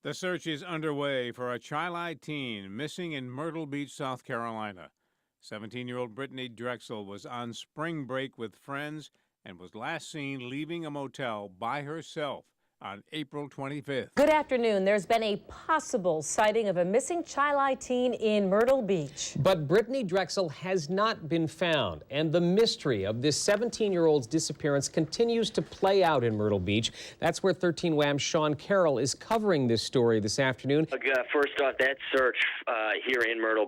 The search is underway for a child-eyed teen missing in Myrtle Beach, South Carolina. 17-year-old Brittany Drexel was on spring break with friends and was last seen leaving a motel by herself on April 25th. Good afternoon. There's been a possible sighting of a missing child-eyed teen in Myrtle Beach. But Brittany Drexel has not been found, and the mystery of this 17-year-old's disappearance continues to play out in Myrtle Beach. That's where 13 WHAM's Sean Carroll is covering this story this afternoon. First off, that search here in Myrtle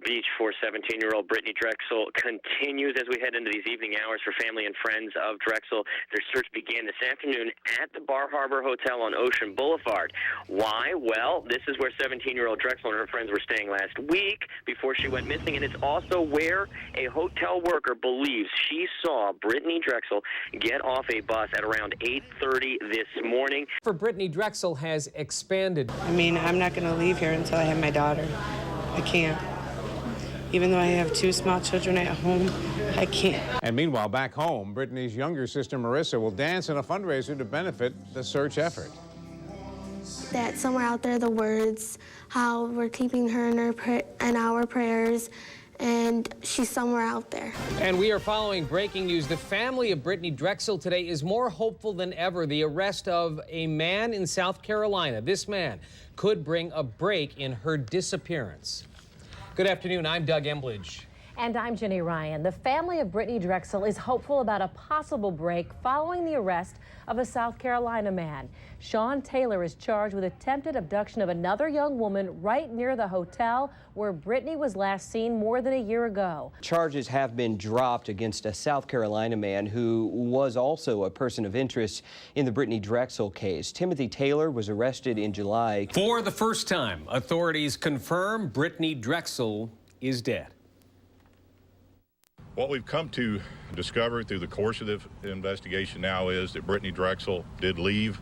Beach for 17-year-old Brittany Drexel continues as we head into these evening hours for family and friends of Drexel. Their search began this afternoon at the Bar Harbor Hotel on Ocean Boulevard. Why? Well, this is where 17-year-old Drexel and her friends were staying last week before she went missing, and it's also where a hotel worker believes she saw Brittany Drexel get off a bus at around 8:30 this morning. For Brittany Drexel has expanded. I mean, I'm not going to leave here until I have my daughter. I can't. Even though I have two small children at home, I can't. And meanwhile, back home, Brittany's younger sister Marissa will dance in a fundraiser to benefit the search effort. That somewhere out there, the words, how we're keeping her in our prayers, and she's somewhere out there. And we are following breaking news. The family of Brittany Drexel today is more hopeful than ever. The arrest of a man in South Carolina. This man could bring a break in her disappearance. Good afternoon, I'm Doug Embledge. And I'm Jenny Ryan. The family of Brittany Drexel is hopeful about a possible break following the arrest of a South Carolina man. Sean Taylor is charged with attempted abduction of another young woman right near the hotel where Brittany was last seen more than a year ago. Charges have been dropped against a South Carolina man who was also a person of interest in the Brittany Drexel case. Timothy Taylor was arrested in July. For the first time, authorities confirm Brittany Drexel is dead. What we've come to discover through the course of the investigation now is that Brittany Drexel did leave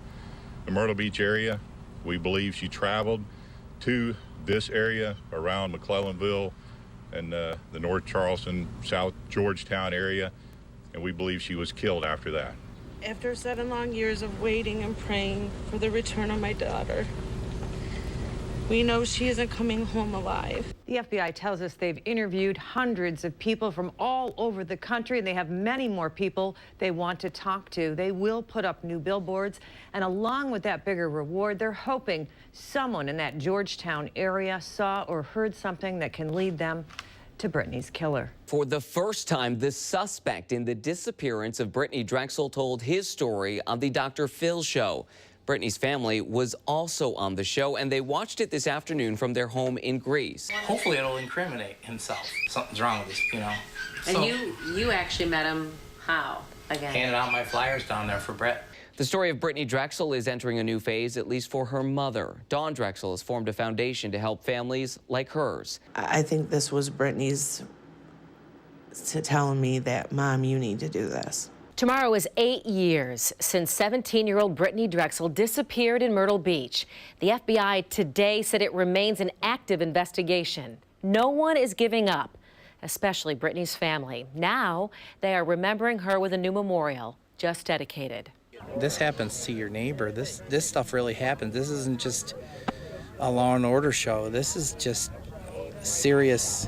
the Myrtle Beach area. We believe she traveled to this area around McClellanville and the North Charleston, South Georgetown area, and we believe she was killed after that. After 7 long years of waiting and praying for the return of my daughter, we know she isn't coming home alive. The FBI tells us they've interviewed hundreds of people from all over the country, and they have many more people they want to talk to. They will put up new billboards, and along with that bigger reward, they're hoping someone in that Georgetown area saw or heard something that can lead them to Brittany's killer. For the first time, the suspect in the disappearance of Brittany Drexel told his story on the Dr. Phil show. Brittany's family was also on the show, and they watched it this afternoon from their home in Greece. Hopefully it'll incriminate himself. Something's wrong with this, you know. And so, you actually met him how, again? Handed out my flyers down there for Brett. The story of Brittany Drexel is entering a new phase, at least for her mother. Dawn Drexel has formed a foundation to help families like hers. I think this was Brittany's telling me that, Mom, you need to do this. Tomorrow is 8 years since 17-year-old Brittany Drexel disappeared in Myrtle Beach. The FBI today said it remains an active investigation. No one is giving up, especially Brittany's family. Now they are remembering her with a new memorial just dedicated. This happens to your neighbor. This stuff really happens. This isn't just a Law and Order show. This is just serious.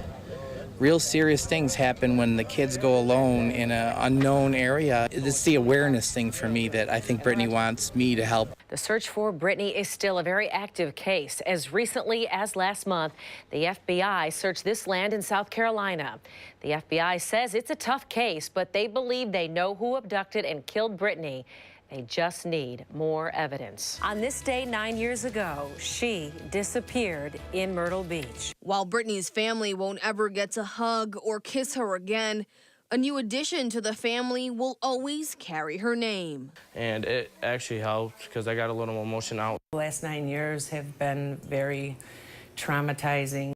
Real serious things happen when the kids go alone in an unknown area. It's the awareness thing for me that I think Brittany wants me to help. The search for Brittany is still a very active case. As recently as last month, the FBI searched this land in South Carolina. The FBI says it's a tough case, but they believe they know who abducted and killed Brittany. They just need more evidence. On this day 9 years ago, she disappeared in Myrtle Beach. While Brittany's family won't ever get to hug or kiss her again, a new addition to the family will always carry her name. And it actually helped because I got a little emotion out. The last 9 years have been very traumatizing.